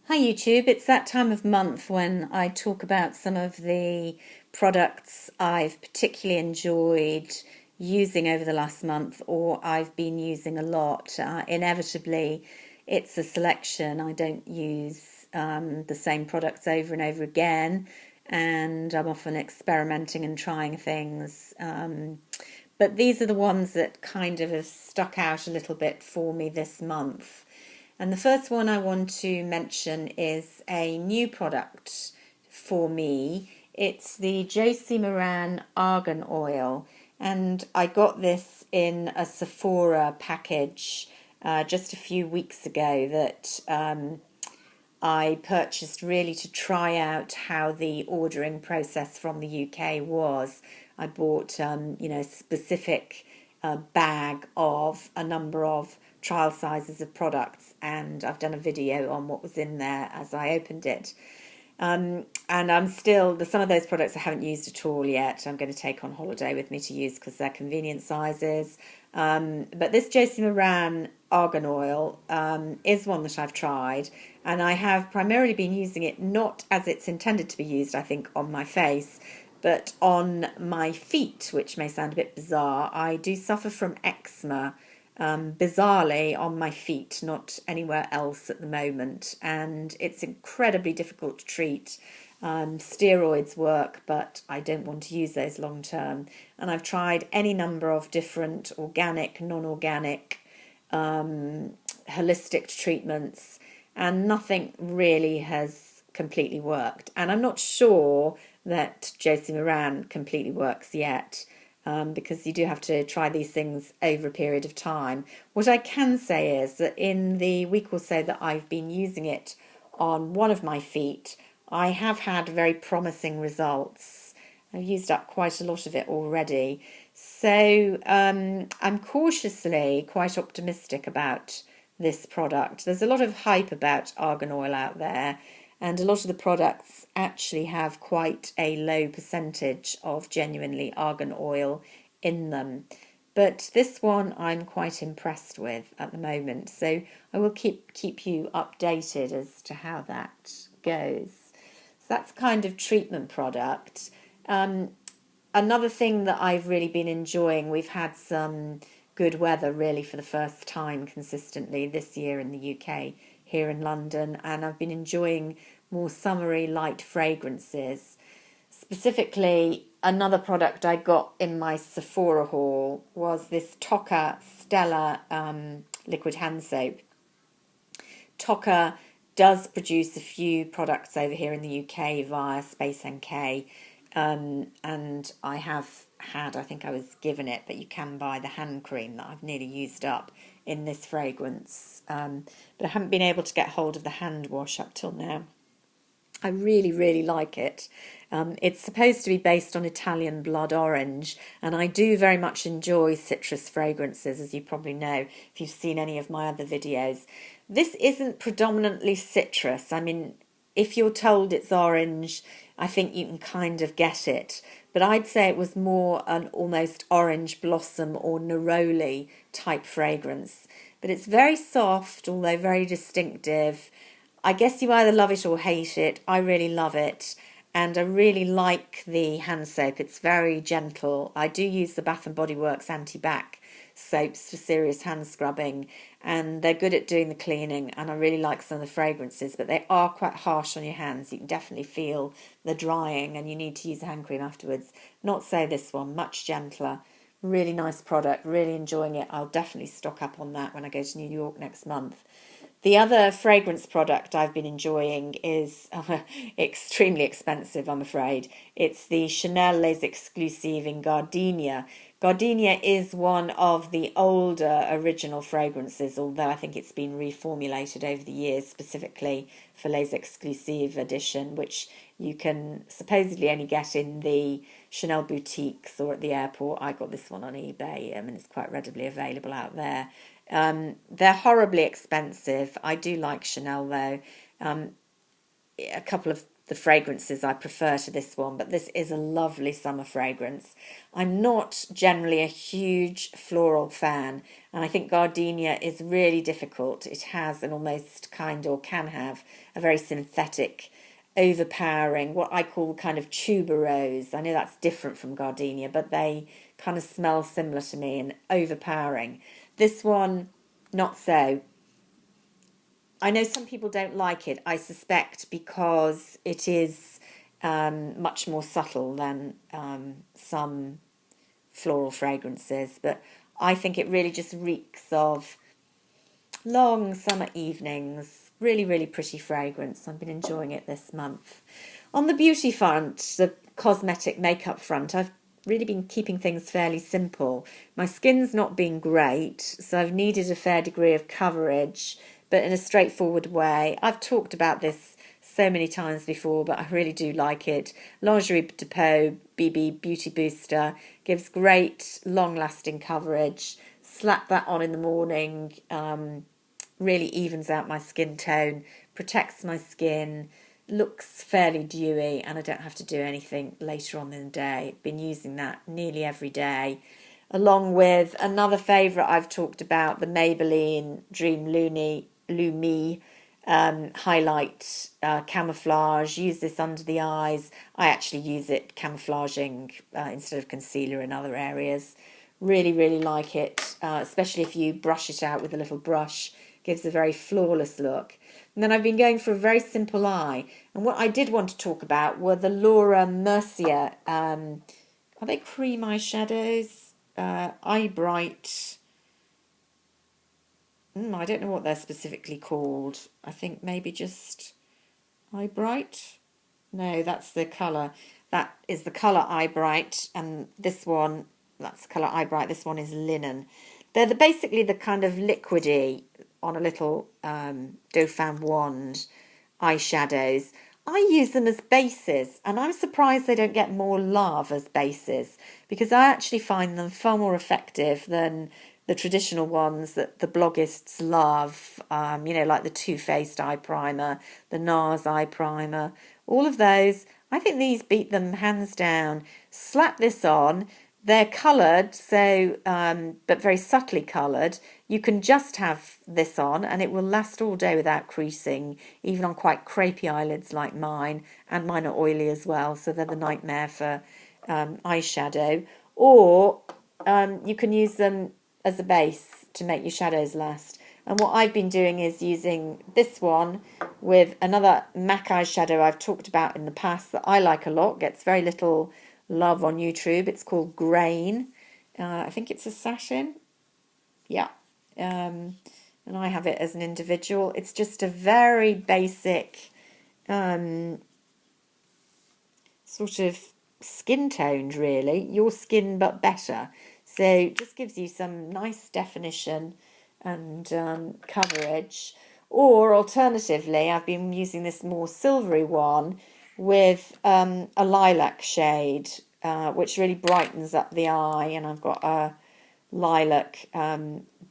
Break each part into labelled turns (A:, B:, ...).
A: Hi YouTube, it's that time of month when I talk about some of the products I've particularly enjoyed using over the last month or I've been using a lot. Inevitably, it's a selection. I don't use the same products over and over again, and I'm often experimenting and trying things. But these are the ones that kind of have stuck out a little bit for me this month. And the first one I want to mention is a new product for me. It's the Josie Moran Argan Oil. And I got this in a Sephora package just a few weeks ago that I purchased really to try out how the ordering process from the UK was. I bought, a specific bag of a number of trial sizes of products, and I've done a video on what was in there as I opened it. And I'm still, some of those products I haven't used at all yet. I'm going to take on holiday with me to use because they're convenient sizes. But this Josie Moran Argan Oil is one that I've tried, and I have primarily been using it not as it's intended to be used, I think, on my face, but on my feet, which may sound a bit bizarre. I do suffer from eczema, bizarrely on my feet, not anywhere else at the moment, and it's incredibly difficult to treat. Steroids work, but I don't want to use those long term. And I've tried any number of different organic, non-organic, holistic treatments, and nothing really has completely worked. And I'm not sure that Josie Moran completely works yet. Because you do have to try these things over a period of time. What I can say is that in the week or so that I've been using it on one of my feet, I have had very promising results. I've used up quite a lot of it already. So I'm cautiously quite optimistic about this product. There's a lot of hype about argan oil out there, and a lot of the products actually have quite a low percentage of genuinely argan oil in them. But this one I'm quite impressed with at the moment. So I will keep you updated as to how that goes. So that's kind of treatment product. Another thing that I've really been enjoying, we've had some good weather really for the first time consistently this year in the UK, here in London, and I've been enjoying more summery light fragrances. Specifically, another product I got in my Sephora haul was this Tocca Stella liquid hand soap. Tocca does produce a few products over here in the UK via Space NK, and I have had, I think I was given it, but you can buy the hand cream that I've nearly used up in this fragrance, but I haven't been able to get hold of the hand wash up till now. I really, really like it. It's supposed to be based on Italian blood orange, and I do very much enjoy citrus fragrances, as you probably know if you've seen any of my other videos. This isn't predominantly citrus. I mean, if you're told it's orange, I think you can kind of get it. But I'd say it was more an almost orange blossom or neroli type fragrance. But it's very soft, although very distinctive. I guess you either love it or hate it. I really love it. And I really like the hand soap. It's very gentle. I do use the Bath and Body Works anti-bac soaps for serious hand scrubbing, and they're good at doing the cleaning, and I really like some of the fragrances, but they are quite harsh on your hands. You can definitely feel the drying, and you need to use a hand cream afterwards. Not so this one, much gentler. Really nice product, really enjoying it. I'll definitely stock up on that when I go to New York next month. The other fragrance product I've been enjoying is extremely expensive, I'm afraid. It's the Chanel Les Exclusives in Gardenia. Gardenia is one of the older original fragrances, although I think it's been reformulated over the years specifically for Les Exclusives edition, which you can supposedly only get in the Chanel boutiques or at the airport. I got this one on eBay, and it's quite readily available out there. They're horribly expensive. I do like Chanel though. A couple of the fragrances I prefer to this one, but this is a lovely summer fragrance. I'm not generally a huge floral fan, and I think gardenia is really difficult. It has an almost kind, or can have, a very synthetic, overpowering, what I call kind of tuberose. I know that's different from gardenia, but they kind of smell similar to me and overpowering. This one, not so. I know some people don't like it, I suspect because it is much more subtle than some floral fragrances, but I think it really just reeks of long summer evenings. Really, really pretty fragrance. I've been enjoying it this month. On the beauty front, the cosmetic makeup front, I've really been keeping things fairly simple. My skin's not been great, so I've needed a fair degree of coverage, but in a straightforward way. I've talked about this so many times before, but I really do like it. Lingerie Depot BB Beauty Booster gives great long-lasting coverage. Slap that on in the morning. Really evens out my skin tone, protects my skin, looks fairly dewy, and I don't have to do anything later on in the day. Been using that nearly every day, along with another favourite I've talked about, the Maybelline Dream Lumi highlight camouflage. Use this under the eyes. I actually use it camouflaging instead of concealer in other areas. Really, really like it, especially if you brush it out with a little brush. Gives a very flawless look. And then I've been going for a very simple eye. And what I did want to talk about were the Laura Mercier, are they cream eyeshadows? Eye Bright. I don't know what they're specifically called. I think maybe just Eye Bright. No, that's the colour. That is the colour Eye Bright. And this one, that's the colour Eye Bright. This one is Linen. They're basically the kind of liquidy on a little Dauphin wand eyeshadows. I use them as bases, and I'm surprised they don't get more love as bases, because I actually find them far more effective than the traditional ones that the bloggists love, like the Too Faced eye primer, the NARS eye primer, all of those. I think these beat them hands down. Slap this on. They're coloured, so but very subtly coloured. You can just have this on and it will last all day without creasing, even on quite crepey eyelids like mine, and mine are oily as well, so they're the nightmare for eyeshadow. Or you can use them as a base to make your shadows last. And what I've been doing is using this one with another MAC eyeshadow I've talked about in the past that I like a lot, gets very little love on YouTube. It's called Grain. I think it's a satin. Yeah. And I have it as an individual. It's just a very basic sort of skin toned, really. Your skin, but better. So it just gives you some nice definition and coverage. Or alternatively, I've been using this more silvery one with a lilac shade, which really brightens up the eye. And I've got a lilac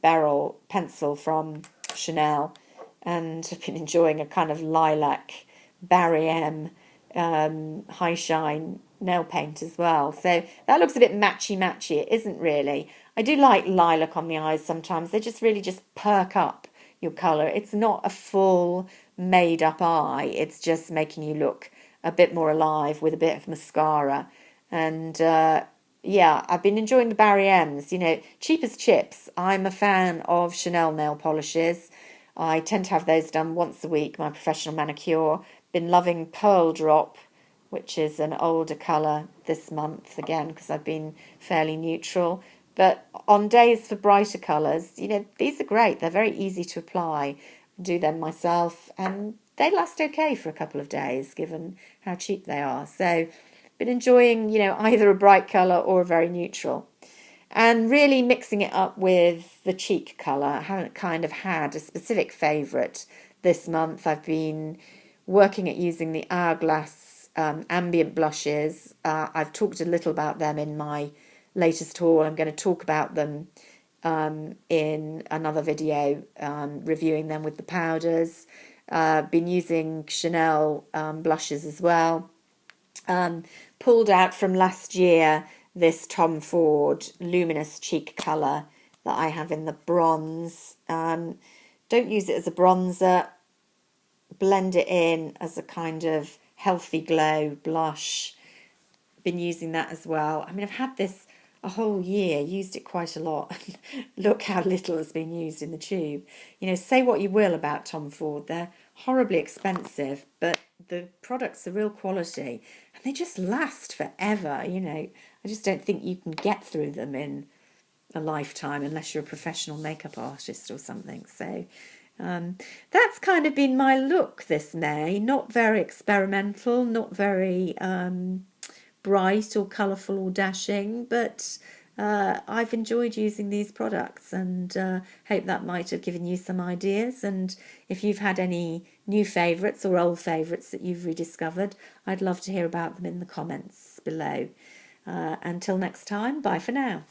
A: beryl pencil from Chanel, and I've been enjoying a kind of lilac Barry M high shine nail paint as well. So that looks a bit matchy. It isn't really. I do like lilac on the eyes sometimes. They just really just perk up your colour. It's not a full made up eye. It's just making you look a bit more alive with a bit of mascara. And yeah, I've been enjoying the Barry M's, cheap as chips. I'm a fan of Chanel nail polishes. I tend to have those done once a week, my professional manicure. Been loving Pearl Drop, which is an older colour this month, again, because I've been fairly neutral. But on days for brighter colours, these are great. They're very easy to apply. Do them myself, and they last okay for a couple of days, given how cheap they are. So been enjoying, either a bright colour or a very neutral. And really mixing it up with the cheek colour. I haven't kind of had a specific favourite this month. I've been working at using the Hourglass ambient blushes. I've talked a little about them in my latest haul. I'm going to talk about them in another video, reviewing them with the powders. Been using Chanel blushes as well. Pulled out from last year this Tom Ford Luminous Cheek colour that I have in the bronze. Don't use it as a bronzer. Blend it in as a kind of healthy glow blush. Been using that as well. I mean, I've had this a whole year, used it quite a lot. Look how little has been used in the tube. You know, say what you will about Tom Ford, they're horribly expensive, but the products are real quality and they just last forever. You know, I just don't think you can get through them in a lifetime unless you're a professional makeup artist or something. So that's kind of been my look this May. Not very experimental, not very bright or colourful or dashing, but I've enjoyed using these products and hope that might have given you some ideas. And if you've had any new favourites or old favourites that you've rediscovered, I'd love to hear about them in the comments below. Until next time, bye for now.